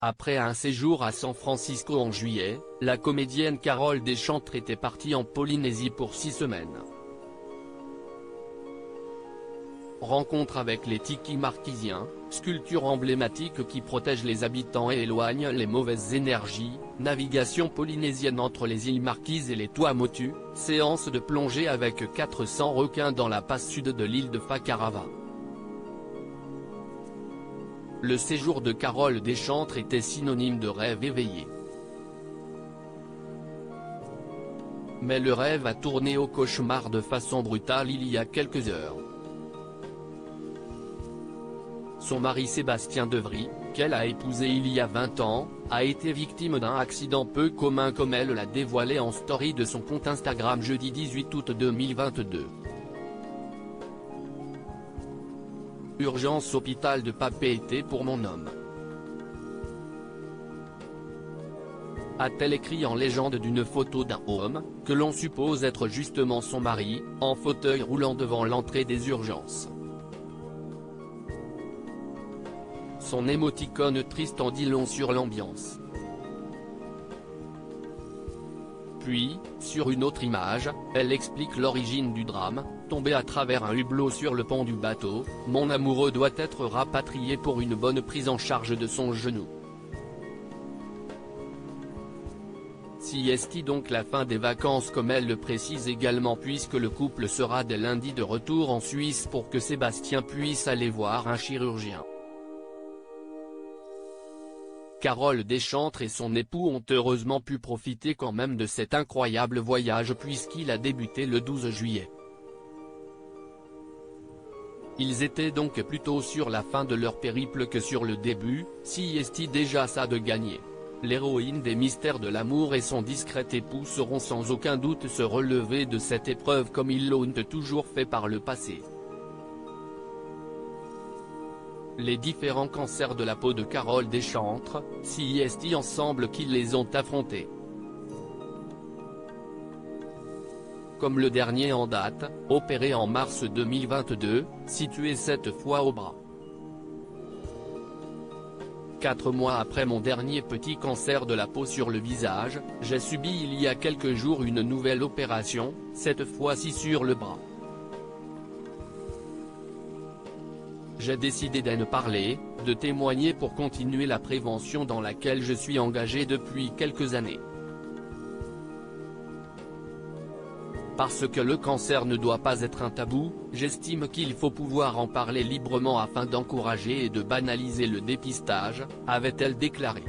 Après un séjour à San Francisco en juillet, la comédienne Carole Deschantres était partie en Polynésie pour 6 semaines. Rencontre avec les tikis marquisiens, sculpture emblématique qui protège les habitants et éloigne les mauvaises énergies, navigation polynésienne entre les îles Marquises et les Tuamotu, séance de plongée avec 400 requins dans la passe sud de l'île de Fakarava. Le séjour de Carole Deschantres était synonyme de rêve éveillé. Mais le rêve a tourné au cauchemar de façon brutale il y a quelques heures. Son mari Sébastien Devry, qu'elle a épousé il y a 20 ans, a été victime d'un accident peu commun comme elle l'a dévoilé en story de son compte Instagram jeudi 18 août 2022. Urgence hôpital de Papeete pour mon homme. A-t-elle écrit en légende d'une photo d'un homme, que l'on suppose être justement son mari, en fauteuil roulant devant l'entrée des urgences. Son émoticône triste en dit long sur l'ambiance. Puis, sur une autre image, elle explique l'origine du drame: tombé à travers un hublot sur le pont du bateau, mon amoureux doit être rapatrié pour une bonne prise en charge de son genou. Si est donc la fin des vacances comme elle le précise également, puisque le couple sera dès lundi de retour en Suisse pour que Sébastien puisse aller voir un chirurgien. Carole Deschantres et son époux ont heureusement pu profiter quand même de cet incroyable voyage puisqu'il a débuté le 12 juillet. Ils étaient donc plutôt sur la fin de leur périple que sur le début, si est déjà ça de gagner. L'héroïne des mystères de l'amour et son discret époux sauront sans aucun doute se relever de cette épreuve comme ils l'ont toujours fait par le passé. Les différents cancers de la peau de Carole Deschantres, si est ensemble qu'ils les ont affrontés. Comme le dernier en date, opéré en mars 2022, situé cette fois au bras. 4 mois après mon dernier petit cancer de la peau sur le visage, j'ai subi il y a quelques jours une nouvelle opération, cette fois-ci sur le bras. J'ai décidé d'en parler, de témoigner pour continuer la prévention dans laquelle je suis engagé depuis quelques années. Parce que le cancer ne doit pas être un tabou, j'estime qu'il faut pouvoir en parler librement afin d'encourager et de banaliser le dépistage, avait-elle déclaré.